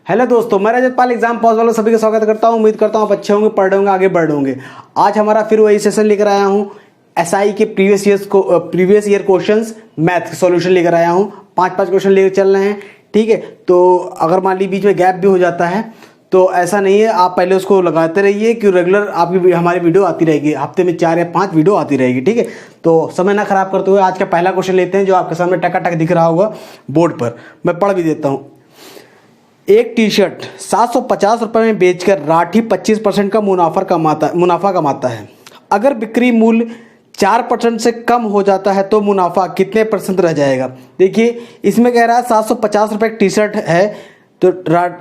Hello दोस्तों, मैं रजत पाल exam pause वालों सभी का स्वागत करता हूं। उम्मीद करता हूं आप अच्छे होंगे, पढ़ रहे होंगे, आगे बढ़ रहे होंगे। आज हमारा फिर वही सेशन लेकर आया हूं। एसआई के previous year questions math solution लेकर आया हूं। 5 क्वेश्चन लेकर चल रहे हैं, ठीक है। तो अगर मान ली बीच में गैप भी हो जाता है तो ऐसा नहीं है, आप पहले उसको लगाते रहिए कि रेगुलर आपकी हमारी वीडियो आती रहेगी। हफ्ते में 4 या 5 वीडियो आती रहेगी, ठीक है। तो समय ना खराब करते हुए आज का पहला क्वेश्चन लेते हैं, जो आपके सामने टकाटक दिख रहा होगा बोर्ड पर। मैं पढ़ भी देता हूँ। एक टी शर्ट 750 रुपये में बेचकर राठी 25% का मुनाफा कमाता है। अगर बिक्री मूल्य 4% से कम हो जाता है तो मुनाफा कितने % रह जाएगा। देखिए, इसमें कह रहा है 750 रुपये टी शर्ट है, तो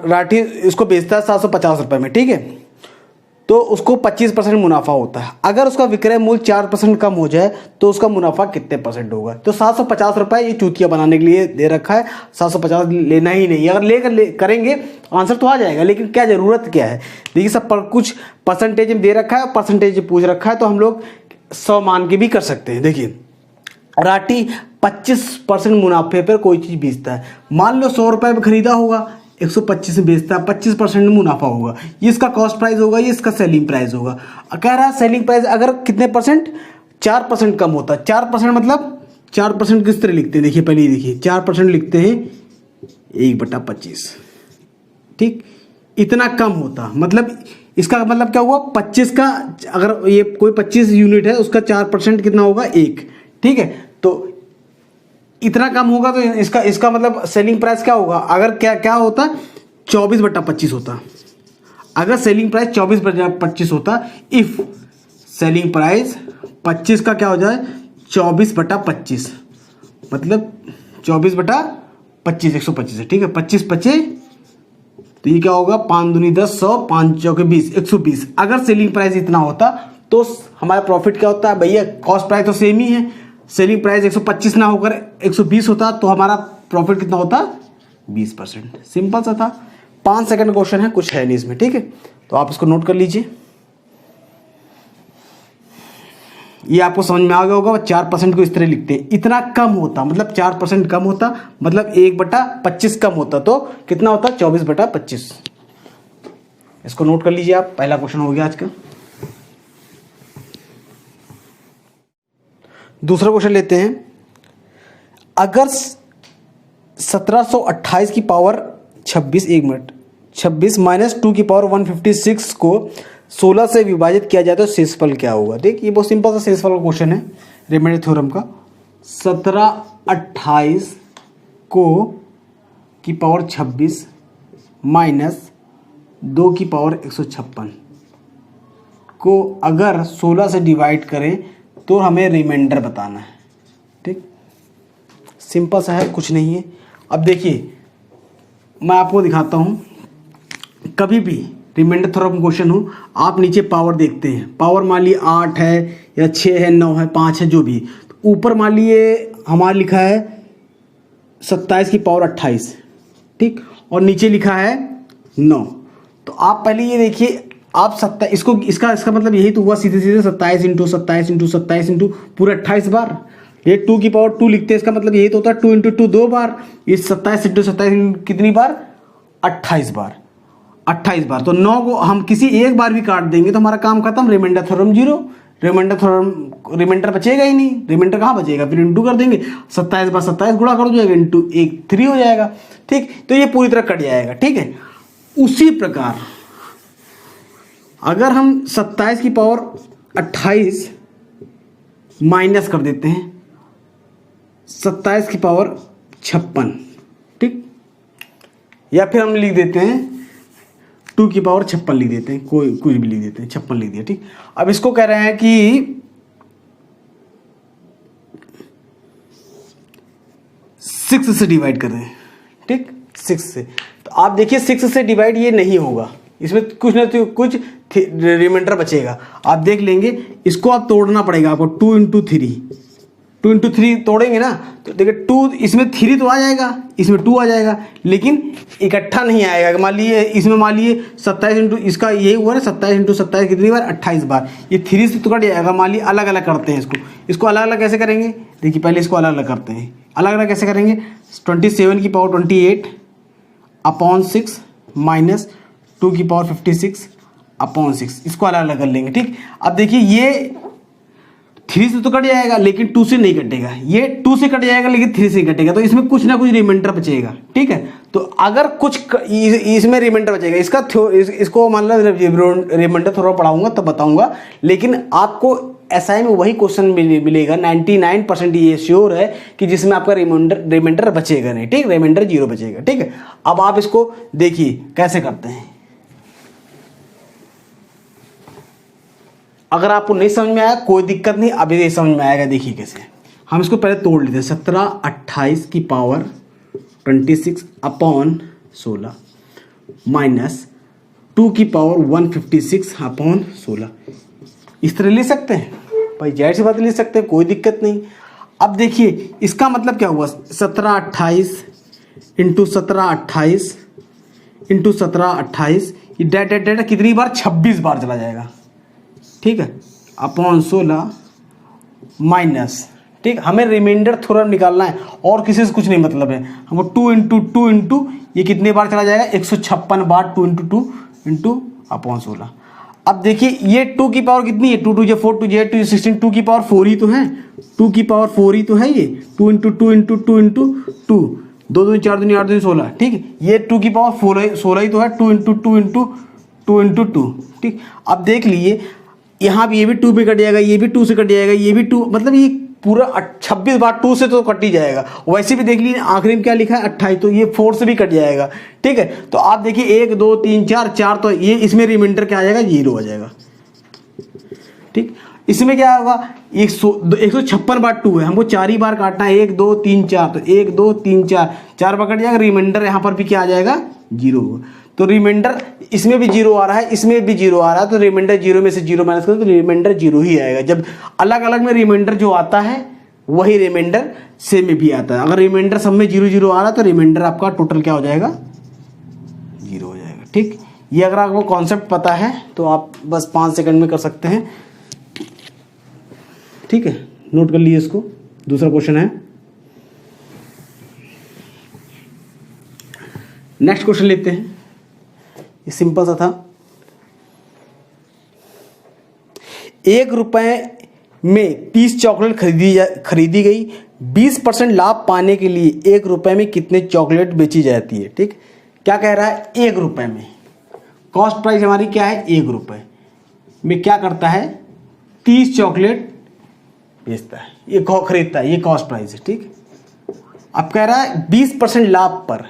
राठी इसको बेचता है 750 रुपये में, ठीक है। तो उसको 25% मुनाफा होता है। अगर उसका विक्रय मूल्य 4% कम हो जाए तो उसका मुनाफा कितने % होगा। तो 750 रुपये ये चूतिया बनाने के लिए दे रखा है। 750 लेना ही नहीं, अगर करेंगे आंसर तो आ जाएगा, लेकिन क्या ज़रूरत क्या है। देखिए, सब पर कुछ परसेंटेज में दे रखा है, परसेंटेज पूछ रखा है, तो हम लोग 100 मान के भी कर सकते हैं। देखिए, राठी 25% मुनाफे पर कोई चीज़ बेचता है। मान लो 100 रुपये में खरीदा होगा, 125 में बेचता है, 25% मुनाफा होगा। ये इसका कॉस्ट प्राइस होगा, ये इसका सेलिंग प्राइस होगा। कह रहा है सेलिंग प्राइस अगर कितने %, 4% कम होता है। 4% मतलब 4% किस तरह लिखते हैं। देखिए, पहले देखिए 4% लिखते हैं 1/25, ठीक। इतना कम होता मतलब इसका मतलब क्या हुआ, 25 का, अगर ये कोई 25 यूनिट है उसका 4% कितना होगा, 1, ठीक है। तो इतना कम होगा तो इसका मतलब सेलिंग प्राइस क्या होगा। अगर क्या होता, 24/25 होता। अगर सेलिंग प्राइस 24/25 होता, इफ सेलिंग प्राइस 25 का क्या हो जाए, 24/25, मतलब 24/25 125 है, ठीक है। 25/25 तो ये क्या होगा, 5 दूनी 10, 100, 5 चौके 20, 120। अगर सेलिंग प्राइस इतना होता तो हमारा प्रॉफिट क्या होता है भैया। कॉस्ट प्राइस तो सेम ही है, सेलिंग प्राइस 125 ना होकर 120 होता तो हमारा प्रॉफिट कितना होता, 20%। सिंपल सा था। 5 सेकंड क्वेश्चन है, कुछ है नहीं इसमें, ठीक है। तो आप इसको नोट कर लीजिए। ये आपको समझ में आ गया होगा। 4% को इस तरह लिखते हैं। इतना कम होता मतलब 4% कम होता, मतलब 1/25 कम होता, तो कितना होता, 24/25। इसको नोट कर लीजिए आप। पहला क्वेश्चन हो गया आज का। दूसरा क्वेश्चन लेते हैं। अगर 1728 की पावर 26 माइनस 2 की पावर 156 को 16 से विभाजित किया जाए तो शेषफल क्या होगा। देखिए, ये बहुत सिंपल सा शेषफल का क्वेश्चन है, रिमाइंडर थ्योरम का। 1728 को की पावर 26 माइनस 2 की पावर 156 को अगर 16 से डिवाइड करें तो हमें रिमाइंडर बताना है, ठीक। सिंपल सा है, कुछ नहीं है। अब देखिए, मैं आपको दिखाता हूँ। कभी भी रिमाइंडर थ्योरम क्वेश्चन हो, आप नीचे पावर देखते हैं। पावर मान लीजिए 8 है या 6 है, 9 है, 5 है, जो भी। तो ऊपर मान लीजिए हमारा लिखा है 27 की पावर 28, ठीक, और नीचे लिखा है 9। तो आप पहले ये देखिए, आप इसका मतलब यही तो हुआ, सीधे 27 इंटू 27 इंटू 27 इंटू पूरे 28 बार। ये 2 की पावर 2 लिखते हैं, इसका मतलब यही तो होता है 2 इंटू 2 2 बार। ये 27 इंटू 27 कितनी बार, 28 बार। 28 बार तो 9 को हम किसी एक बार भी काट देंगे तो हमारा काम खत्म। Remainder theorem 0। रिमाइंडर बचेगा ही नहीं। रिमाइंडर कहाँ बचेगा, फिर इंटू कर देंगे। 27 बार 27 गुणा कर जाएगा, इंटू 1 3 हो जाएगा, ठीक। तो ये पूरी तरह कट जाएगा, ठीक है। उसी प्रकार अगर हम 27 की पावर 28 माइनस कर देते हैं 27 की पावर 56, ठीक, या फिर हम लिख देते हैं 2 की पावर 56 लिख देते हैं, कुछ भी लिख देते हैं, 56 लिख दिया, ठीक। अब इसको कह रहे हैं कि 6 से डिवाइड कर दें, ठीक, 6 से। तो आप देखिए 6 से डिवाइड ये नहीं होगा, इसमें कुछ ना कुछ रिमाइंडर बचेगा। आप देख लेंगे, इसको आप तोड़ना पड़ेगा आपको। 2 इंटू 3 तोड़ेंगे ना, तो देखिए 2 इसमें 3 तो आ जाएगा, इसमें 2 आ जाएगा, लेकिन इकट्ठा नहीं आएगा। मान लीजिए इसमें 27 इंटू, इसका यही हुआ ना, 27 इंटू 27 कितनी बार, 28 बार। ये 3 से तो कट जाएगा। मान लीजिए अलग अलग करते हैं इसको अलग अलग कैसे करेंगे। देखिए, पहले इसको अलग अलग करते हैं। अलग अलग कैसे करेंगे, 27 की पावर 28 अपॉन 6 माइनस 2 की पावर 56 अपॉन 6, इसको अलग अलग कर लेंगे। ठीक, अब देखिए ये 3 से तो कट जाएगा लेकिन 2 से नहीं कटेगा, ये 2 से कट जाएगा लेकिन 3 से कटेगा, तो इसमें कुछ ना कुछ रिमाइंडर बचेगा। ठीक है, तो अगर कुछ इसमें रिमाइंडर बचेगा, इसको मान लो रिमाइंडर थोड़ा पढ़ाऊंगा तो बताऊंगा, लेकिन आपको एसआई में वही क्वेश्चन मिलेगा 99% ये श्योर है कि जिसमें आपका रिमाइंडर बचेगा नहीं। ठीक, रिमाइंडर 0 बचेगा। ठीक है, अब आप इसको देखिए कैसे करते हैं। अगर आपको नहीं समझ में आया कोई दिक्कत नहीं, अभी ये समझ में आएगा। देखिए कैसे हम इसको पहले तोड़ लेते हैं। 17 28 की पावर 26 अपॉन 16 माइनस 2 की पावर 156 अपॉन 16, इस तरह ले सकते हैं भाई, जाहिर सी बात ले सकते हैं, कोई दिक्कत नहीं। अब देखिए इसका मतलब क्या हुआ, 17 28 इंटू 17 28 इंटू 17 28, ये डेटा कितनी बार, 26 बार चला जाएगा। ठीक है, अपॉन 16 माइनस, ठीक, हमें रिमाइंडर थोड़ा निकालना है और किसी से कुछ नहीं मतलब है हमको। 2 इंटू 2 इंटू ये कितने बार चला जाएगा, 156 बार, 2 इंटू 2 इंटू अपॉन 16। अब देखिए ये 2 की पावर कितनी है, 2 2 4 2 2 16, 2 की पावर 4 ही तो है, 2 की पावर 4 ही तो है ये, 2 इंटू 2 इंटू 2 इंटू 2, 2 2 4 2 8 2 16। ठीक है, ये 2 की पावर 16 ही तो है, 2 इंटू 2 इंटू 2 इंटू 2। ठीक, अब देख लीजिए यहाँ भी ये भी 2 पे कट जाएगा, ये भी 2 से कट जाएगा, ये भी 2, मतलब ये पूरा 26 बार 2 से तो कट ही जाएगा। वैसे भी देख लीजिए आखिरी में क्या लिखा है 28, तो ये 4 से भी कट जाएगा। ठीक है, तो आप देखिए 1 2 3 4, तो ये इसमें रिमाइंडर क्या आ जाएगा, 0 आ जाएगा। ठीक, इसमें क्या होगा, 156 बार 2 है, हमको 4 ही बार काटना है, 1 2 3 4, तो 1 2 3 4 बार कट जाएगा, रिमाइंडर यहाँ पर भी क्या आ जाएगा, 0। तो रिमाइंडर इसमें भी 0 आ रहा है, इसमें भी 0 आ रहा है, तो रिमाइंडर 0 में से 0 माइनस करो तो रिमाइंडर 0 ही आएगा। जब अलग अलग में रिमाइंडर जो आता है वही रिमाइंडर सेम में भी आता है। अगर रिमाइंडर सब में 0 0 आ रहा है तो रिमाइंडर आपका टोटल क्या हो जाएगा, 0 हो जाएगा। ठीक, ये अगर आपको कॉन्सेप्ट पता है तो आप बस 5 सेकंड में कर सकते हैं। ठीक है, नोट कर लीजिए इसको। दूसरा क्वेश्चन है, नेक्स्ट क्वेश्चन लेते हैं, ये सिंपल सा था। 1 रुपए में 30 चॉकलेट खरीदी गई, 20% लाभ पाने के लिए 1 रुपए में कितने चॉकलेट बेची जाती है। ठीक, क्या कह रहा है, 1 रुपए में कॉस्ट प्राइस हमारी क्या है, 1 रुपए में क्या करता है, 30 चॉकलेट बेचता है, ये खरीदता है, ये कॉस्ट प्राइस है। ठीक, अब कह रहा है 20% लाभ पर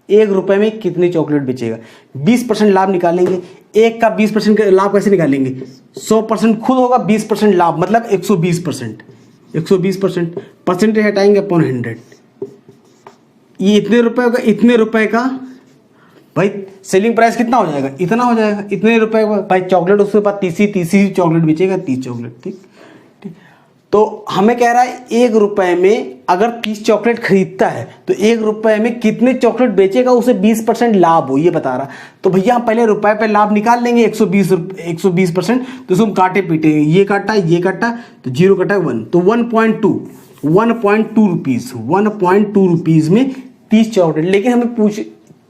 1 रुपए में कितनी चॉकलेट बेचेगा। 20% लाभ निकालेंगे, एक का 20% का लाभ कैसे निकालेंगे, 100% खुद होगा, 20% लाभ मतलब 120%, 120% परसेंटेज हटाएंगे अपॉन 100। ये इतने रुपए होगा, इतने रुपए का भाई सेलिंग प्राइस कितना हो जाएगा, इतना हो जाएगा, इतने रुपए का भाई चॉकलेट, उसके बाद 30 चॉकलेट बेचेगा, 30 चॉकलेट। ठीक, तो हमें कह रहा है 1 रुपए में अगर 30 चॉकलेट खरीदता है तो 1 रुपए में कितने चॉकलेट बेचेगा, उसे 20% लाभ हो, ये बता रहा। तो भैया हम पहले रुपए पे लाभ निकाल लेंगे, 120%, तो इसको हम काटे पीटे, ये काटा तो 0 कटा 1, तो 1.2 रुपीज, 1.2 रुपीज में 30 चॉकलेट। लेकिन हमें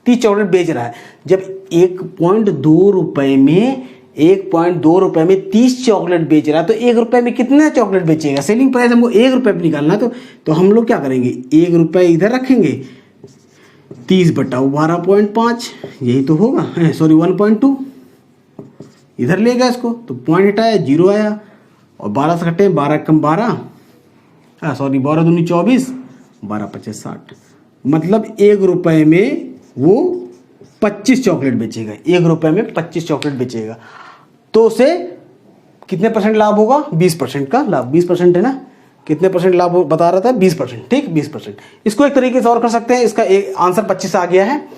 30 चॉकलेट बेच रहा है, जब 1.2 रुपए में 30 चॉकलेट बेच रहा है तो 1 रुपए में कितना चॉकलेट बेचेगा, सेलिंग प्राइस हमको 1 रुपए पे निकालना। तो हम लोग क्या करेंगे, 1 रुपए इधर रखेंगे, 30 बटा 12.5, यही तो होगा, सॉरी 1.2 इधर ले गया इसको, तो पॉइंट हटाया 0 आया, और 12 से घटे 12 कम 12, सॉरी 12 दूनी 24, 12 25 60, मतलब 1 रुपए में वो 25 चॉकलेट बेचेगा, 1 रुपए में 25 चॉकलेट बेचेगा, तो उसे कितने परसेंट लाभ होगा, 20% का लाभ, 20% है ना, कितने परसेंट लाभ बता रहा था, 20%। ठीक, 20%। इसको एक तरीके से और कर सकते हैं, इसका एक आंसर 25 आ गया है।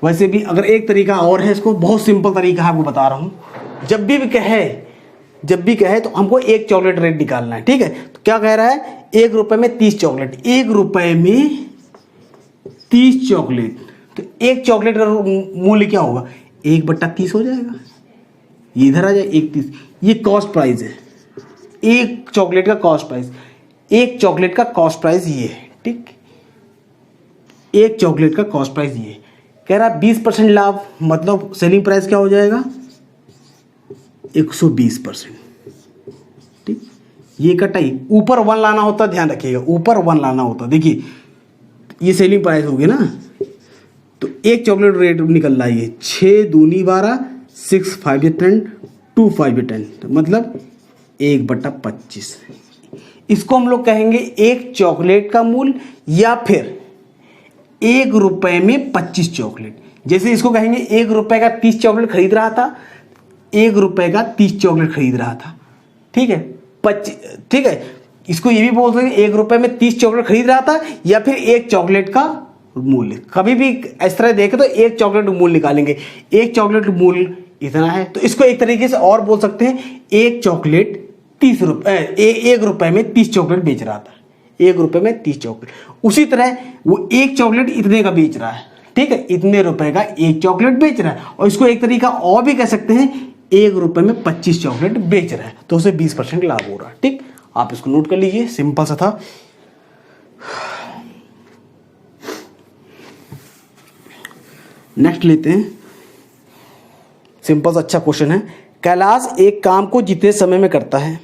वैसे भी अगर एक तरीका और है, इसको बहुत सिंपल तरीका है, आपको बता रहा हूं। जब भी कहे तो हमको 1 चॉकलेट रेट निकालना है। ठीक है, तो क्या कह रहा है, 1 रुपए में 30 चॉकलेट, 1 रुपए में 30 चॉकलेट, तो 1 चॉकलेट का मूल्य क्या होगा, 1/30 हो जाएगा, ये इधर आ जाए 1/30, ये कॉस्ट प्राइस है, 1 चॉकलेट का कॉस्ट प्राइस, 1 चॉकलेट का कॉस्ट प्राइस ये है। ठीक, 1 चॉकलेट का कॉस्ट प्राइस ये है। कह रहा 20% लाभ, मतलब सेलिंग प्राइस क्या हो जाएगा 120%। ठीक, ये कटाई ऊपर 1 लाना होता, ध्यान रखिएगा ऊपर 1 लाना होता। देखिए ये सेलिंग प्राइस होगी ना, तो एक चॉकलेट रेट निकल रहा है 6 दूनी 12, 6 5 10, 2 5 10, मतलब 1/25। इसको हम लोग कहेंगे एक चॉकलेट का मूल्य, या फिर 1 रुपए में 25 चॉकलेट। जैसे इसको कहेंगे 1 रुपए का 30 चॉकलेट खरीद रहा था, 1 रुपए का 30 चॉकलेट खरीद रहा था। ठीक है, 25, ठीक है, इसको ये भी बोल सकते हैं 1 रुपए में 30 चॉकलेट खरीद रहा था, या फिर एक चॉकलेट का मूल्य। कभी भी इस तरह देखे तो एक चॉकलेट मूल्य निकालेंगे, एक चॉकलेट मूल्य इतना है, तो इसको एक तरीके से और बोल सकते हैं एक चॉकलेट 30 रुपए, 1 रुपए में 30 चॉकलेट बेच रहा था, 1 रुपए में 30 चॉकलेट। उसी तरह वो एक चॉकलेट इतने का बेच रहा है, ठीक है, इतने रुपए का एक चॉकलेट बेच रहा है। और इसको एक तरीका और भी कह सकते हैं 1 रुपए में 25 चॉकलेट बेच रहा है, तो उसे 20% लाभ हो रहा है। ठीक, आप इसको नोट कर लीजिए, सिंपल सा था। नेक्स्ट लेते हैं, सिंपल सा अच्छा क्वेश्चन है। कैलाश एक काम को जितने समय में करता है,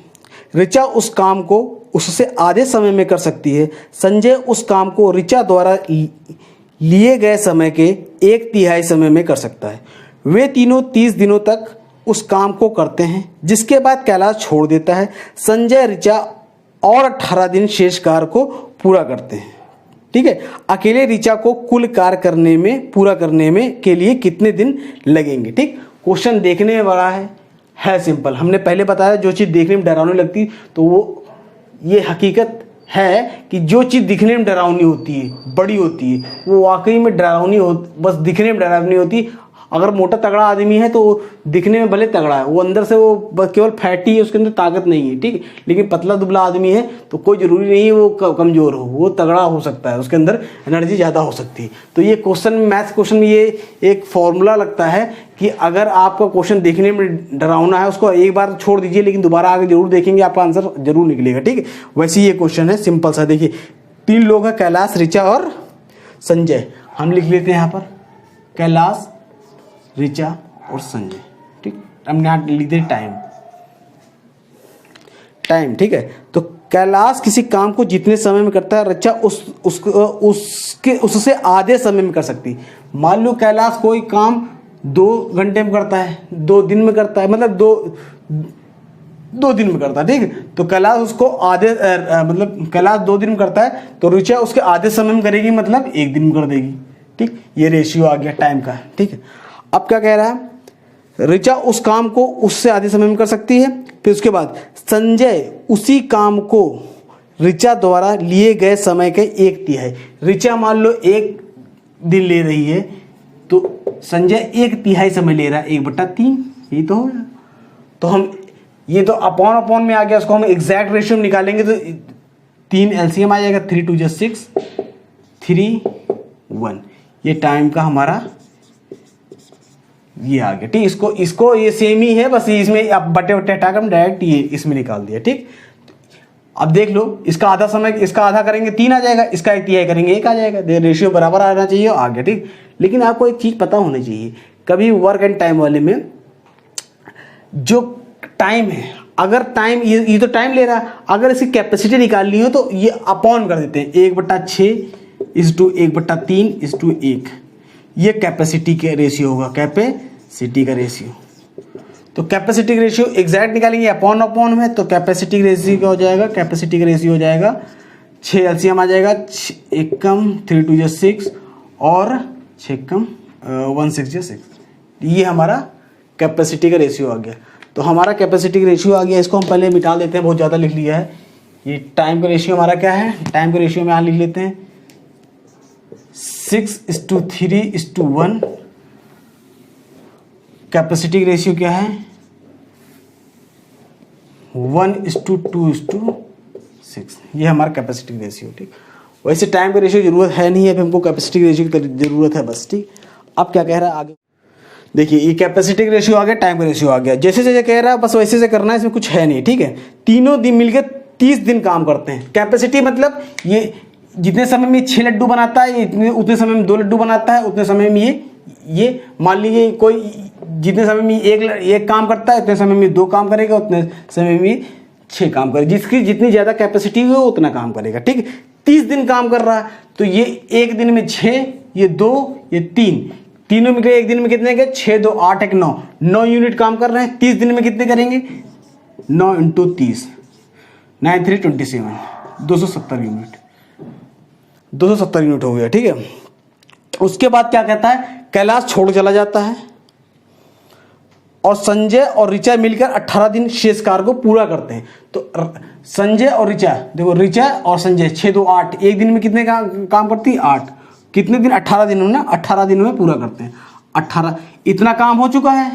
ऋचा उस काम को उससे आधे समय में कर सकती है, संजय उस काम को ऋचा द्वारा लिए गए समय के 1/3 समय में कर सकता है। वे तीनों 30 दिनों तक उस काम को करते हैं, जिसके बाद कैलाश छोड़ देता है। संजय, ऋचा और 18 दिन शेष कार्य को पूरा करते हैं। ठीक है, अकेले ऋचा को कुल कार्य करने में पूरा करने में के लिए कितने दिन लगेंगे। ठीक, क्वेश्चन देखने में बड़ा है सिंपल। हमने पहले बताया जो चीज़ देखने में डरावनी लगती तो वो ये हकीकत है कि जो चीज़ दिखने में डरावनी होती है, बड़ी होती है, वो वाकई में डरावनी हो, बस दिखने में डरावनी होती। अगर मोटा तगड़ा आदमी है तो दिखने में भले तगड़ा है, वो अंदर से वो बस केवल फैटी है, उसके अंदर ताकत नहीं है। ठीक, लेकिन पतला दुबला आदमी है तो कोई ज़रूरी नहीं है वो कमज़ोर हो, वो तगड़ा हो सकता है, उसके अंदर एनर्जी ज़्यादा हो सकती है। तो ये क्वेश्चन, मैथ्स क्वेश्चन में ये एक फॉर्मूला लगता है कि अगर आपका क्वेश्चन देखने में डरावना है, उसको एक बार छोड़ दीजिए, लेकिन दोबारा आगे जरूर देखेंगे, आपका आंसर जरूर निकलेगा। ठीक है, वैसे ये क्वेश्चन है सिंपल सा। देखिए 3 लोग हैं, कैलाश, ऋचा और संजय। हम लिख लेते हैं यहाँ पर कैलाश, ऋचा और संजय। ठीक, हमने यहाँ लिख दिया टाइम। ठीक है, तो कैलाश किसी काम को जितने समय में करता है, ऋचा उससे आधे समय में कर सकती है। मान लो कैलाश कोई काम 2 घंटे में करता है, 2 दिन में करता है, मतलब दो दिन में करता है। ठीक है, तो कैलाश उसको आधे मतलब कैलाश 2 दिन में करता है, तो ऋचा उसके आधे समय में करेगी, मतलब 1 दिन में कर देगी। ठीक, ये रेशियो आ गया टाइम का। ठीक है, अब क्या कह रहा है, ऋचा उस काम को उससे आधे समय में कर सकती है। फिर उसके बाद संजय उसी काम को ऋचा द्वारा लिए गए समय के 1/3। ऋचा मान लो 1 दिन ले रही है, तो संजय 1/3 समय ले रहा है, 1/3। यही तो हो गया। तो हम ये तो अपॉन में आ गया, उसको हम एग्जैक्ट रेशियो में निकालेंगे तो 3 एलसीएम आ जाएगा, 3 2 6, 3 1। ये टाइम का हमारा ये आ गया। ठीक, इसको ये सेम ही है, बस इसमें अब बटे हटाकर हम डायरेक्ट ये इसमें निकाल दिया। ठीक, अब देख लो, इसका आधा समय, इसका आधा करेंगे 3 आ जाएगा, इसका 1/3 करेंगे 1 आ जाएगा। रेशियो बराबर आना चाहिए, आ गया। ठीक, लेकिन आपको एक चीज पता होनी चाहिए, कभी वर्क एंड टाइम वाले में जो टाइम है, अगर टाइम ये तो टाइम ले रहा है, अगर इसकी कैपेसिटी निकालनी हो तो ये अपॉन कर देते हैं, 1/6:1/3:1। ये कैपेसिटी के रेशियो होगा, कैपेसिटी का रेशियो। तो कैपेसिटी का रेशियो एग्जैक्ट निकालेंगे अपॉन में, तो कैपेसिटी का रेशियो क्या हो जाएगा, कैपेसिटी का रेशियो हो जाएगा 6 एलसीएम आ जाएगा, 1 कम 3 2 6 और 6 कम 1 6 6। ये हमारा कैपेसिटी का रेशियो आ गया। तो हमारा कैपेसिटी का रेशियो आ गया, इसको हम पहले मिटा देते हैं, बहुत ज़्यादा लिख लिया है। ये टाइम का रेशियो हमारा क्या है, टाइम का रेशियो में यहाँ लिख लेते हैं 6:3:1। कैपेसिटी का रेशियो क्या है 1:2:6। ये हमारा कैपेसिटी का रेशियो। ठीक, वैसे टाइम का रेशियो जरूरत है नहीं है, हमको कैपेसिटी का रेशियो की जरूरत है बस। ठीक, अब क्या कह रहा है आगे देखिए, ये कैपेसिटी का रेशियो आ गया, टाइम का रेशियो आ गया। जैसे जैसे कह रहा है बस वैसे से करना है, इसमें कुछ है नहीं। ठीक है, तीनों दिन मिलकर 30 दिन काम करते हैं। कैपेसिटी मतलब ये जितने समय में 6 लड्डू बनाता है, इतने उतने समय में 2 लड्डू बनाता है, उतने समय में ये ये मान लीजिए कोई जितने समय में एक काम करता है उतने समय में 2 काम करेगा, उतने समय में 6 काम करेगा। जिसकी जितनी ज़्यादा कैपेसिटी हो उतना काम करेगा। ठीक, 30 दिन काम कर रहा है तो ये एक दिन में 6, ये 2, ये 3, तीनों में एक दिन में कितने गए? 6 2 8 1 9 यूनिट काम कर रहे हैं। 30 दिन में कितने करेंगे? 9 × 30 9 3 27 270 यूनिट, 270 यूनिट हो गया। ठीक है, उसके बाद क्या कहता है? कैलाश छोड़ चला जाता है और संजय और ऋचा मिलकर 18 दिन शेष कार्य को पूरा करते हैं। तो संजय और ऋचा, देखो ऋचा और संजय 6 2 8, एक दिन में कितने का काम करती है? 8। कितने दिन? 18 दिनों में, 18 दिनों में पूरा करते हैं। 18, इतना काम हो चुका है।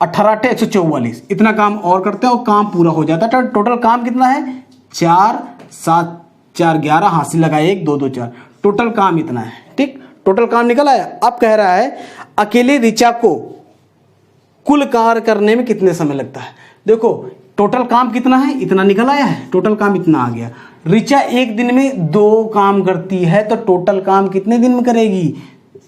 18 8 144, इतना काम और करते हैं और काम पूरा हो जाता है। टोटल काम कितना है? 4 7 4 11, हासिल लगा 1 2 2 4, टोटल काम इतना है। ठीक, टोटल काम निकल आया। अब कह रहा है अकेले ऋचा को कुल कार्य करने में कितने समय लगता है? देखो टोटल काम कितना है? इतना निकल आया है, टोटल काम इतना आ गया। ऋचा एक दिन में 2 काम करती है तो टोटल काम कितने दिन में करेगी?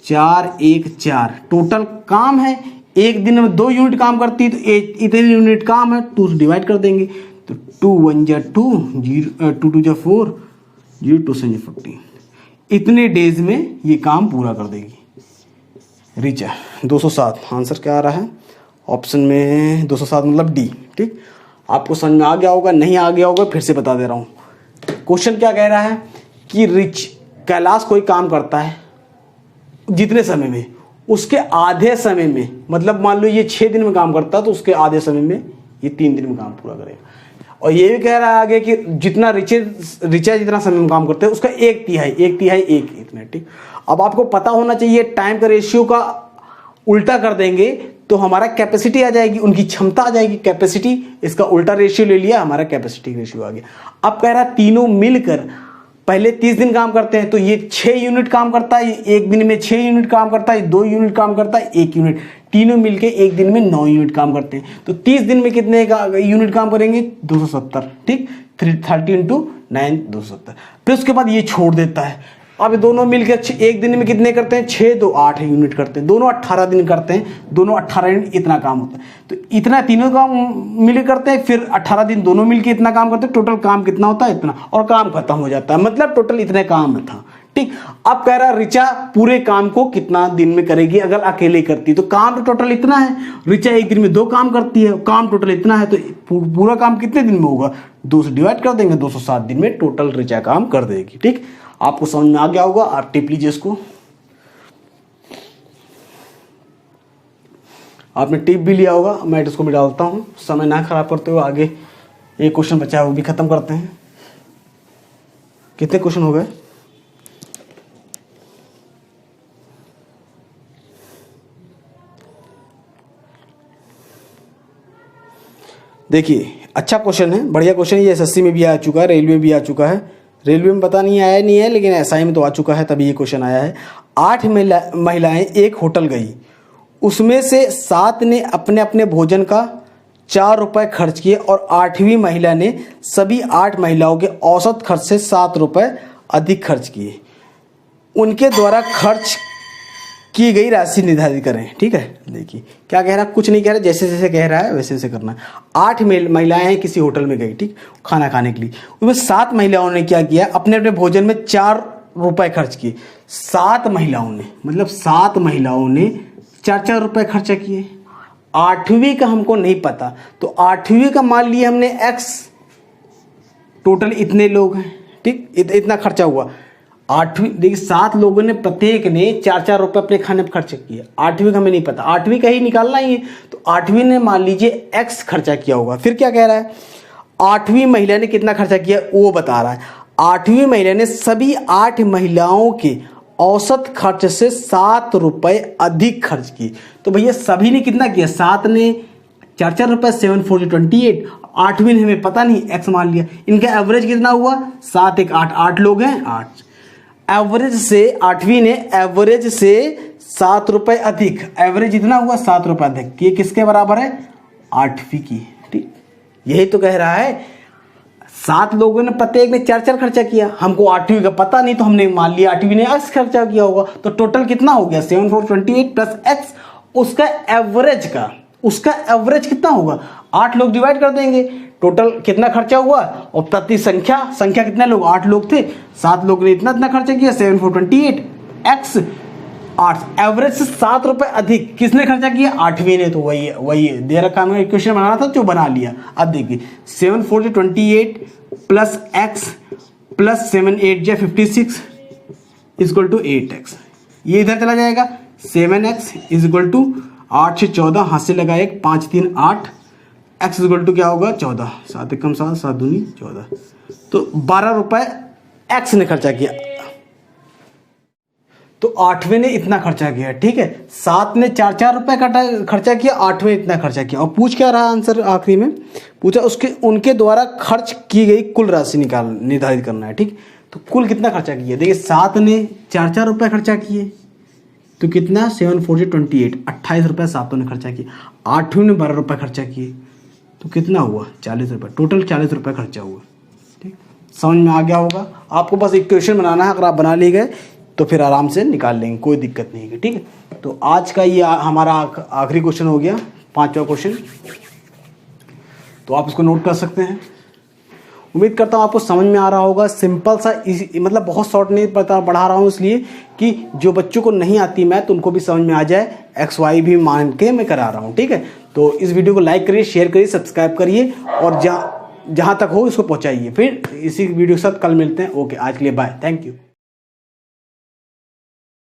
4 1 4, टोटल काम है। एक दिन में 2 यूनिट काम करती है तो इतने यूनिट काम है, 2 से डिवाइड कर देंगे तो 2 1 जा 2, 2 2 जा 4, 0 2 7 14, इतने डेज में ये काम पूरा कर देगी ऋचा। 207 आंसर क्या आ रहा है? ऑप्शन में 207 मतलब डी। ठीक, आपको समझ में आ गया होगा, नहीं आ गया होगा फिर से बता दे रहा हूँ। क्वेश्चन क्या कह रहा है कि कैलाश कोई काम करता है जितने समय में, उसके आधे समय में, मतलब मान लो ये 6 दिन में काम करता है तो उसके आधे समय में ये 3 दिन में काम पूरा करेगा। और ये भी कह रहा है आगे कि जितना ऋचा जितना समय में काम करते हैं उसका 1/3 1 इतना। ठीक, अब आपको पता होना चाहिए टाइम का रेशियो का उल्टा कर देंगे तो हमारा कैपेसिटी आ जाएगी, उनकी क्षमता आ जाएगी। कैपेसिटी, इसका उल्टा रेशियो ले लिया, हमारा कैपेसिटी रेशियो आ गया। अब कह रहा है तीनों मिलकर पहले 30 दिन काम करते हैं तो ये 6 यूनिट काम करता है, एक दिन में 6 यूनिट काम करता है, 2 यूनिट काम करता है, 1 यूनिट, तीनों मिलके एक दिन में 9 यूनिट काम करते हैं। तो 30 दिन में कितने का यूनिट काम करेंगे? 270। ठीक, 30 × 9 270। फिर उसके बाद ये छोड़ देता है। अब दोनों मिलकर एक दिन में कितने करते हैं? 6 2 8 यूनिट करते हैं। दोनों 18 दिन करते हैं, दोनों 18 यूनिट, इतना काम होता है। तो इतना तीनों काम मिलकर करते हैं, फिर 18 दिन दोनों मिलकर इतना काम करते हैं। टोटल काम कितना होता है? इतना, और काम खत्म हो जाता है। मतलब टोटल इतने काम था। ठीक, अब कह रहा है ऋचा पूरे काम को कितना दिन में करेगी अगर अकेले करती? तो काम तो टोटल इतना है। ऋचा एक दिन में 2 काम करती है, काम टोटल इतना है, तो पूरा काम कितने दिन में होगा? 2 से डिवाइड कर देंगे, 207 दिन में टोटल ऋचा काम कर देगी। ठीक, आपको समझ में आ गया होगा, आप टिप लीजिए इसको। आपने टिप भी लिया होगा, मैं इसको भी डालता हूं, समय ना खराब करते हुए आगे एक क्वेश्चन बचा है वो भी खत्म करते हैं। कितने क्वेश्चन हो गए? देखिए अच्छा क्वेश्चन है, बढ़िया क्वेश्चन है। ये एसएससी में भी आ चुका है, रेलवे में भी आ चुका है। रेलवे में पता नहीं आया नहीं है, लेकिन एसआई में तो आ चुका है, तभी ये क्वेश्चन आया है। 8 महिलाएं एक होटल गई, उसमें से 7 ने अपने अपने भोजन का 4 रुपए खर्च किए और 8वीं महिला ने सभी 8 महिलाओं के औसत खर्च से 7 रुपए अधिक खर्च किए। उनके द्वारा खर्च की गई राशि निर्धारित करें। ठीक है, देखिए क्या कह रहा है, कुछ नहीं कह रहा, जैसे जैसे कह रहा है वैसे वैसे करना है। 8 महिलाएं किसी होटल में गई, ठीक, खाना खाने के लिए। उसमें 7 महिलाओं ने क्या किया? अपने अपने भोजन में 4 रुपए खर्च किए। 7 महिलाओं ने, मतलब 7 महिलाओं ने 4 रुपए खर्चा किए। 8वीं का हमको नहीं पता, तो 8वीं का मान लिया हमने x, टोटल इतने लोग हैं। ठीक, इतना खर्चा हुआ। 8वीं, देखिए 7 लोगों ने प्रत्येक ने 4 रुपए अपने खाने पर खर्च किए। 8वीं का हमें नहीं पता, 8वीं का ही निकालना ही है। तो 8वीं ने मान लीजिए x खर्चा किया होगा। फिर क्या कह रहा है? 8वीं महिला ने कितना खर्चा किया वो बता रहा है। 8वीं महिला ने सभी 8 महिलाओं के औसत खर्च से 7 रुपए अधिक खर्च किए। तो भैया सभी ने कितना किया? 7 ने 4 रुपए, 7 4 28। 8वीं ने हमें पता नहीं, x मान लिया। इनका एवरेज कितना हुआ? 7 1 8, 8 लोग हैं, 8। एवरेज से 8वीं ने एवरेज से 7 रुपए अधिक, एवरेज इतना हुआ 7 रुपए अधिक। ये किसके बराबर है? 8वीं की। ठीक, यही तो कह रहा है 7 लोगों ने प्रत्येक ने 4-4 खर्चा किया, हमको 8वीं का पता नहीं तो हमने मान लिया 8वीं ने x खर्चा किया होगा, तो टोटल कितना हो गया 7 4 28 प्लस x, उसका एवरेज कितना होगा, 8 लोग डिवाइड कर देंगे, टोटल कितना खर्चा हुआ, और प्रति संख्या कितने लोग, 8 लोग थे, 7 लोग ने इतना खर्चा किया 7 4 28 x 8, एवरेज से 7 रुपए अधिक किसने खर्चा किया, 8वीं ने, तो वही दे रखा है, इक्वेशन बनाना था जो बना लिया। अब देखिए 7 4 28 plus x plus 7 8 56 equal to 8x, ये इधर चला जाएगा, 7x इक्वल टू 8 से 14, हाथ से लगा 1, 5 3 8, x इक्वल टू क्या होगा 14, 7 एकम 7 7 दूनी 14, तो 12 रुपए x ने खर्चा किया, तो 8वें ने इतना खर्चा किया, ठीक है। 7 ने 4 रुपए खर्चा किया, 8वें इतना खर्चा किया, और पूछ क्या रहा आंसर आखिरी में, पूछा उनके द्वारा खर्च की गई कुल राशि निर्धारित करना है, ठीक। तो कुल कितना खर्चा किया, देखिए 7 ने 4 रुपए खर्चा किए, तो कितना 7 4 28, 28 रुपये 7 ने खर्चा किए, 8वें ने 12 रुपये खर्चा किए, तो कितना हुआ 40 रुपये, टोटल 40 रुपये खर्चा हुआ, ठीक। समझ में आ गया होगा, आपको बस इक्वेशन बनाना है, अगर आप बना लिए गए तो फिर आराम से निकाल लेंगे, कोई दिक्कत नहीं है, ठीक है। तो आज का ये हमारा आखिरी क्वेश्चन हो गया, 5वां क्वेश्चन, तो आप इसको नोट कर सकते हैं। उम्मीद करता हूँ आपको समझ में आ रहा होगा, सिंपल सा मतलब बहुत शॉर्ट नहीं पढ़ा रहा हूँ इसलिए कि जो बच्चों को नहीं आती मैथ उनको भी समझ में आ जाए, XY भी मान के मैं करा रहा हूँ, ठीक है। तो इस वीडियो को लाइक करिए, शेयर करिए, सब्सक्राइब करिए, और जहाँ तक हो इसको पहुँचाइए। फिर इसी वीडियो के साथ कल मिलते हैं। ओके, आज के लिए बाय, थैंक यू।